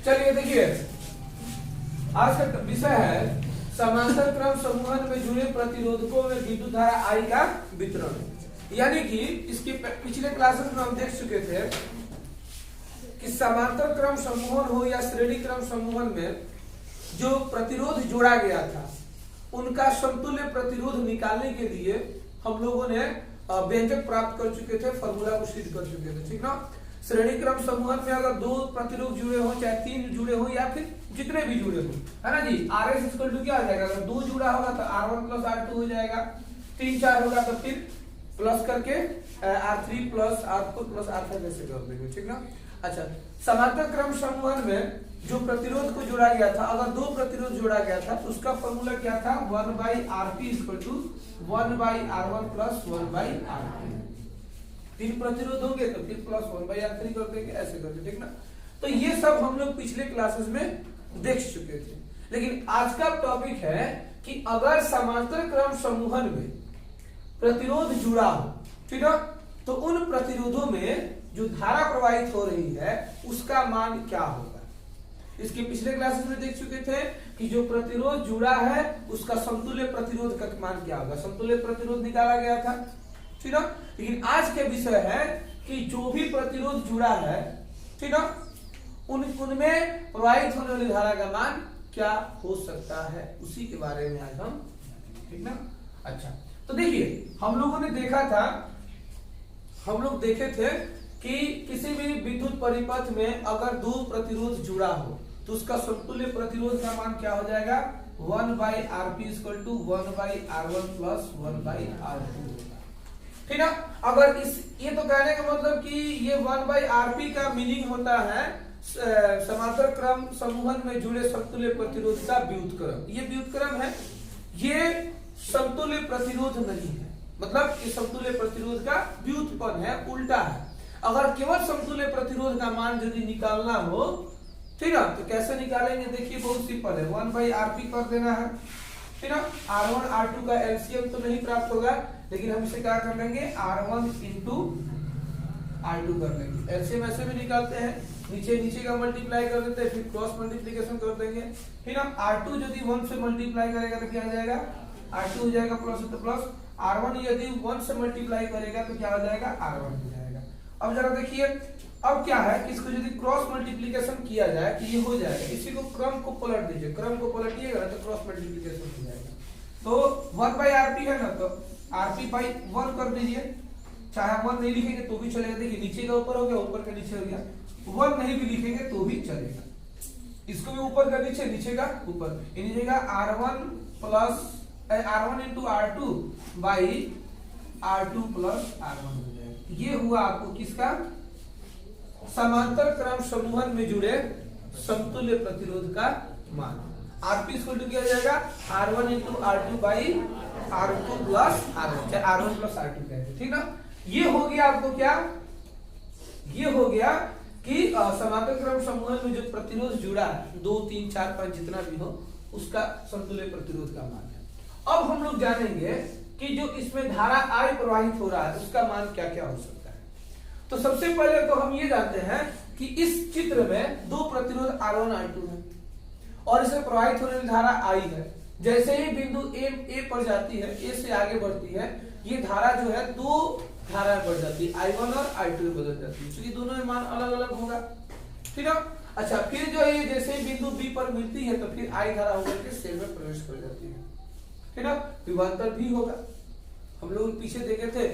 चलिए देखिए, आज का विषय है समांतर क्रम समूहन में जुड़े प्रतिरोधकों में विद्युत धारा I का वितरण। यानी कि इसके पिछले क्लासेस में हम देख चुके थे कि समांतर क्रम समूहन हो या श्रेणी क्रम समूहन में जो प्रतिरोध जोड़ा गया था उनका समतुल्य प्रतिरोध निकालने के लिए हम लोगों ने व्यंजक प्राप्त कर चुके थे, फॉर्मूला को सिद्ध कर चुके थे, ठीक ना। श्रेणी क्रम समूहन में अगर दो प्रतिरोध जुड़े हो, चाहे तीन जुड़े हो या फिर जितने भी जुड़े हो, है ना जी, RS इक्वल टू क्या आ जाएगा, अगर दो जुड़ा होगा तो R1 प्लस R2 हो जाएगा, 3 4 होगा तो फिर प्लस करके R3 plus R4 plus R5 ऐसे कर देंगे, ठीक ना। अच्छा, समांतर क्रम समूहन में जो प्रतिरोध को जोड़ा गया था, अगर दो प्रतिरोध जोड़ा गया था तो उसका फॉर्मूला क्या था, 1/Rp equal to 1/R1 plus 1/R2। तीन प्रतिरोध होंगे तो फिर प्लस 1/R3 कर देंगे, ऐसे करके, ठीक ना। तो ये सब हम लोग पिछले क्लासेस में देख चुके थे। लेकिन आज का टॉपिक है कि अगर समांतर क्रम समूहन में प्रतिरोध जुड़ा हो, ठीक है, तो उन प्रतिरोधों में जो धारा प्रवाहित हो रही है उसका मान क्या होगा। इसके पिछले क्लासेस में देख चुके थे कि जो प्रतिरोध जुड़ा है उसका समतुल्य प्रतिरोध का मान क्या होगा, समतुल्य प्रतिरोध निकाला गया था, ठीक है। लेकिन आज के विषय है कि जो भी प्रतिरोध जुड़ा है, ठीक है, उनमें प्रवाहित होने वाली धारा का मान क्या हो सकता है, उसी के बारे में आज हम, ठीक ना। अच्छा, तो देखिए हम लोगों ने देखा था, हम लोग देखे थे कि किसी भी विद्युत परिपथ में अगर दो प्रतिरोध जुड़ा हो तो उसका समतुल्य प्रतिरोध का मान क्या हो जाएगा, 1/Rp equal to 1/R1 plus 1/R2, ठीक है। अगर ये तो कहने का मतलब कि ये 1/Rp का मीनिंग होता है समांतर क्रम समूहन में जुड़े समतुल्य प्रतिरोध का व्युत्क्रम। ये व्युत्क्रम है, ये समतुल्य प्रतिरोध नहीं है, मतलब ये समतुल्य प्रतिरोध का व्युत्पन्न है, उल्टा है। अगर केवल समतुल्य प्रतिरोध का मान यदि निकालना हो, ठीक है, तो कैसे निकालेंगे, देखिए बहुत सिंपल है, 1/Rp कर देना है, ठीक है। R1 R2 का एलसीएम तो नहीं प्राप्त होगा, लेकिन हम इसे क्या कर लेंगे, R1 इंटू R2 कर लेंगे। एलसीएम ऐसे भी निकालते हैं, नीचे का मल्टीप्लाई कर देते हैं, फिर क्रॉस मल्टीप्लिकेशन कर देंगे, ठीक है। R2 यदि 1 से मल्टीप्लाई करेगा तो क्या आ जाएगा, R2 हो जाएगा प्लस तो प्लस, R1 यदि 1 से मल्टीप्लाई करेगा तो क्या हो जाएगा, R1 हो जाएगा। अब जरा देखिए, अब क्या है कि इसको यदि क्रॉस मल्टीप्लिकेशन किया जाए तो ये हो जाएगा, इसी को क्रम को पलट दीजिए, क्रम को पलटिएगा तो क्रॉस मल्टीप्लिकेशन हो जाएगा। तो 1/Rp है ना, तो Rp/1 कर दीजिए, चाहे 1 नहीं लिखेंगे तो भी चलेगा। देखिए नीचे का ऊपर हो गया, ऊपर का नीचे हो गया, 1 नहीं भी लिखेंगे तो भी चलेगा, इसको भी ऊपर का नीचे, नीचे का ऊपर, लीजिएगा R1 plus R1 into R2 by R2 plus R1 हो जाएगा। ये हुआ आपको किसका, समांतर क्रम समूहन में जुड़े समतुल्य प्रतिरोध का मान। Rp इक्वल टू क्या हो जाएगा, R1 into R2 by R2 plus R1, चाहे R1 प्लस R2 कहते हैं, ठीक ना। ये हो गया आपको क्या, ये हो गया कि समांतर क्रम समूहन में जो प्रतिरोध जुड़ा है, 2 3 4 5 जितना भी हो, उसका समतुल्य प्रतिरोध का मान है। अब हम लोग जानेंगे कि जो इसमें धारा I प्रवाहित हो रहा है उसका मान क्या क्या हो सकता है। तो सबसे पहले तो हम ये जानते हैं कि इस चित्र में दो प्रतिरोध R1 R2 है और इसमें प्रवाहित होने वाली धारा I है। जैसे ही बिंदु A पर जाती है, A से आगे बढ़ती है, ये धारा जो है दो धारा बढ़ जाती है, I1 और I2 में बदल जाती है, क्योंकि दोनों में मान अलग अलग होगा, ठीक है। अच्छा, फिर जो है जैसे ही बिंदु B पर मिलती है तो फिर I धारा होकर के सेल में प्रवेश कर जाती है, ठीक है। विभवांतर भी होगा, हम लोग पीछे देखे थे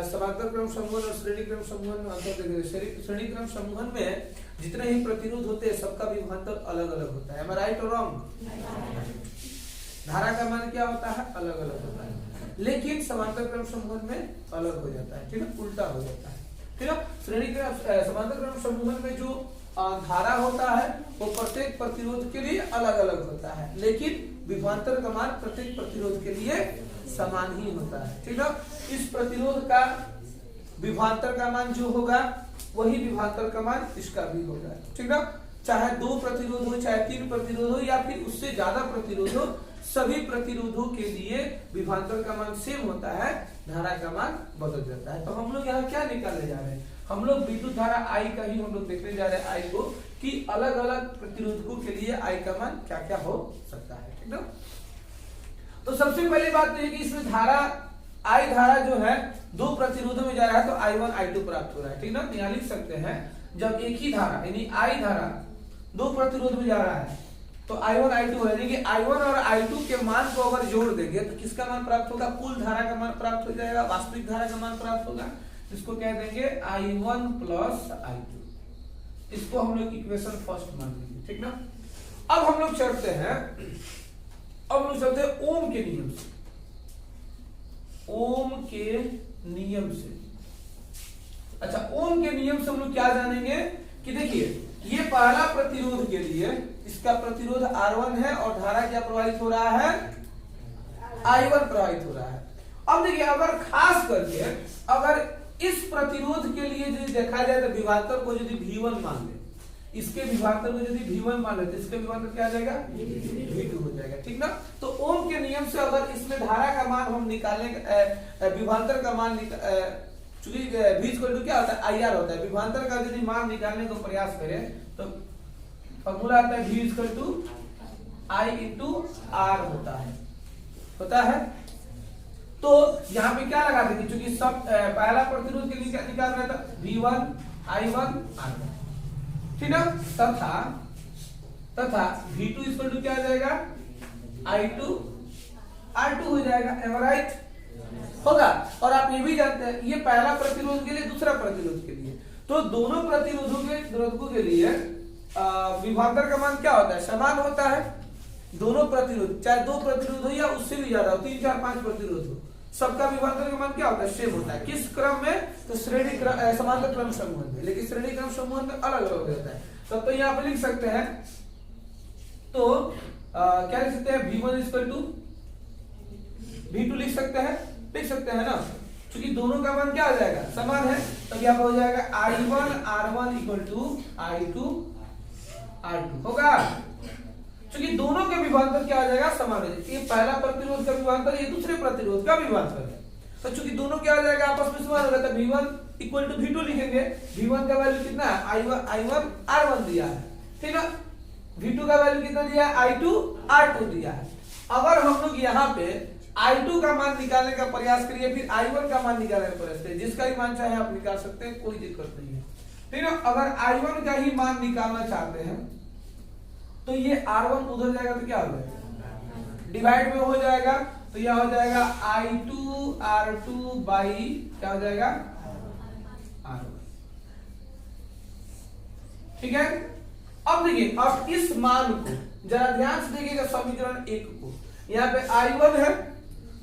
समांतर क्रम समूहन और श्रेणी क्रम समूहन में अंतर देखे थे। श्रेणी क्रम समूहन में जितने ही प्रतिरोध होते हैं सबका विभवांतर अलग अलग होता है, राइट और रॉन्ग, धारा का मान क्या होता है, अलग अलग होता है। लेकिन समांतर क्रम समूहन में अलग हो जाता है, ठीक है, उल्टा हो जाता है, ठीक है। श्रेणी क्रम समांतर क्रम समूहन में जो धारा होता है वो प्रत्येक प्रतिरोध के लिए अलग अलग होता है, लेकिन विभवांतर का मान प्रत्येक प्रतिरोध के लिए समान ही होता है, ठीक है। इस प्रतिरोध का विभवांतर का मान जो होगा वही विभवांतर का मान इसका भी होगा, ठीक है। चाहे दो प्रतिरोध हो, चाहे तीन प्रतिरोध हो, या फिर उससे ज्यादा प्रतिरोध हो, सभी प्रतिरोधों के लिए विभवांतर का मान सेम होता है, धारा का मान बदल जाता है। तो हम लोग यहाँ क्या निकालने जा रहे हैं, हम लोग विद्युत धारा I का ही हम लोग देखने जा रहे हैं, I को कि अलग अलग प्रतिरोधकों के लिए आई का मान क्या क्या हो सकता है, ठीक ना। तो सबसे पहली बात तो ये कि इसमें धारा आई धारा जो है दो प्रतिरोधों में जा रहा है तो I1 I2 प्राप्त हो रहा है, ठीक ना। यहाँ लिख सकते हैं जब एक ही धारा यानी आई धारा दो प्रतिरोध में जा रहा है तो I1 I2 है, यानी कि I1 और I2 के मान को अगर जोड़ देंगे तो किसका मान प्राप्त होगा, कुल धारा का मान प्राप्त हो जाएगा, वास्तविक धारा का मान प्राप्त होगा। इसको कह देंगे I1 प्लस I2। इसको हम लोग इक्वेशन फर्स्ट मान लेंगे, ठीक ना। अब हम लोग चलते हैं ओम के नियम से। ओम के नियम से, अच्छा ओम के नियम से हम लोग क्या जानेंगे कि देखिए ये पहला प्रतिरोध के लिए इसका प्रतिरोध R1 है और धारा क्या प्रवाहित हो रहा है, I1 प्रवाहित हो रहा है। अब देखिए अगर खास करके अगर इस प्रतिरोध के लिए यदि देखा जाए तो विभवांतर को यदि V1 मान ले, इसके विभवांतर को यदि V1 मान ले तो इसके विभवांतर क्या आ जाएगा, V2 हो जाएगा, ठीक ना। तो ओम के नियम से अगर इसमें धारा का मान हम निकालने विभवांतर का मान चूंकि V क्या होता है, IR होता है, विभवांतर का यदि मान निकालने को प्रयास करें तो फॉर्मूला आता है V I इंटू R होता है। तो यहाँ पे क्या लगा देंगे, चूंकि सब पहला प्रतिरोध के लिए क्या निकाल रहा था, V1 I1 R1, ठीक ना। तथा V2 क्या आ जाएगा, I2 R2 हो जाएगा, एम राइट होगा। और आप ये भी जानते हैं ये पहला प्रतिरोध के लिए दूसरा प्रतिरोध के लिए, तो दोनों प्रतिरोधकों के लिए विभवांतर का मान क्या होता है, समान होता है। दोनों प्रतिरोध चाहे दो प्रतिरोध हो या उससे भी ज्यादा हो, 3 4 5 प्रतिरोध हो, सबका विभवांतर का मान क्या होता है, सेम होता है। किस क्रम में, तो श्रेणी समांतर क्रम समूह में, लेकिन श्रेणी क्रम समूह में अलग अलग हो जाता है। तो यहाँ पे लिख सकते हैं, तो क्या लिख सकते हैं, V1 V2 लिख सकते हैं ना, क्योंकि दोनों का मान क्या हो जाएगा, समान है। तो यहाँ पे हो जाएगा I1 R1 equal to I2 R2 होगा, क्योंकि दोनों के विभवांतर क्या हो जाएगा, समान है। ये पहला प्रतिरोध का विभवांतर, ये दूसरे प्रतिरोध का विभवांतर है, तो चूंकि दोनों क्या हो जाएगा, आपस में समान होगा, तो V1 इक्वल टू V2 लिखेंगे। V1 का वैल्यू कितना है, I1 R1 दिया है, ठीक है। V2 का वैल्यू कितना दिया है, I2 R2 दिया है। अगर हम लोग यहाँ पे I2 का मान निकालने का प्रयास करिए, फिर I1 का मान निकालने का प्रयास करिए, जिसका भी मान चाहे आप निकाल सकते हैं, कोई दिक्कत नहीं है, ठीक है। अगर I1 का ही मान निकालना चाहते हैं तो ये R1 उधर जाएगा तो क्या हो जाएगा, डिवाइड में हो जाएगा, तो यह हो जाएगा I2 R2 बाई क्या हो जाएगा, R1, ठीक है। अब देखिए, अब इस मान को जरा ध्यान से देखिएगा, समीकरण 1 को, यहाँ पे I1 है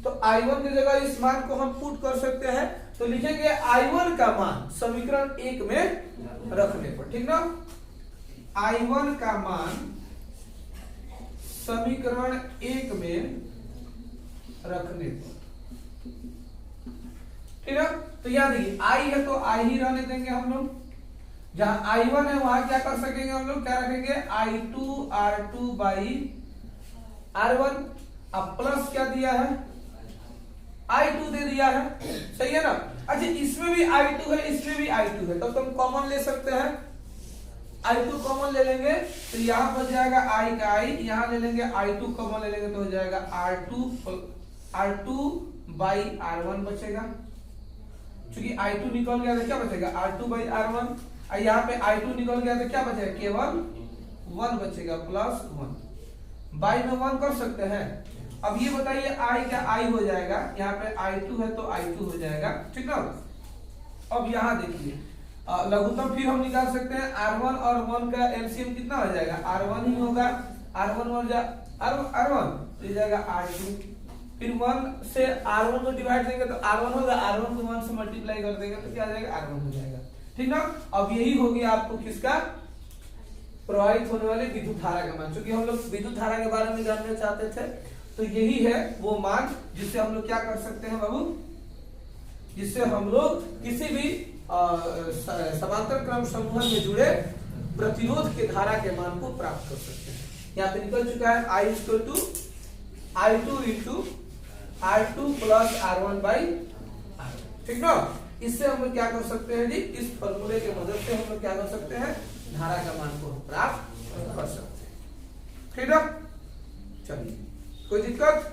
तो I1 की जगह इस मान को हम पुट कर सकते हैं, तो लिखेंगे I1 का मान समीकरण 1 में रखने पर, ठीक ना। I1 का मान समीकरण 1 में रखने पर, ठीक है। तो यहां देखिए I है तो I ही रहने देंगे हम लोग, जहां I1 है वहां क्या कर सकेंगे हम लोग, क्या रखेंगे, I2 R2 बाई R1, अब प्लस क्या दिया है, I2 दे दिया है, सही है ना। अच्छा इसमें भी I2 है, इसमें भी I2 है, तब तो हम कॉमन ले सकते हैं, I2 कॉमन ले लेंगे तो यहां बच जाएगा I का I, यहां ले लेंगे I2 कॉमन ले लेंगे तो हो जाएगा R2 बाई R1 बचेगा, क्योंकि I2 निकल गया तो क्या बचेगा, R2 बाई R1, और यहाँ पे I2 निकल गया तो क्या बचेगा, केवल 1 बचेगा, प्लस 1 बाई में 1 कर सकते हैं। अब ये बताइए I का I हो जाएगा, यहाँ पे I2 है तो I2 हो जाएगा, ठीक ना। अब यहाँ देखिए लघुत्तम फिर हम निकाल सकते हैं, R1 और 1 का एलसीएम कितना हो जाएगा, R1 ही होगा, R1 हो जाएगा R1 जाएगा R2, फिर 1 से R1 को डिवाइड देंगे तो R1 होगा, R1 को 1 से मल्टीप्लाई कर देंगे तो क्या आ जाएगा, R1 हो जाएगा, ठीक ना। अब यही हो गया आपको किसका, प्रवाहित होने वाले विद्युत धारा का मान। क्योंकि हम लोग विद्युत धारा के बारे में जानना चाहते थे, तो यही है वो मान जिससे हम लोग क्या कर सकते हैं बाबू, जिससे हम लोग किसी भी समांतर क्रम समूह में जुड़े प्रतिरोध के धारा के मान को प्राप्त कर सकते हैं। यहाँ पे निकल चुका है I equal to I2 into R2 plus R1 by R1, ठीक ना। इससे हम लोग क्या कर सकते हैं जी, इस फॉर्मूले की मदद से हम लोग क्या कर सकते हैं, धारा का मान को हम प्राप्त कर सकते हैं। ठीक है, चलिए, कोई दिक्कत?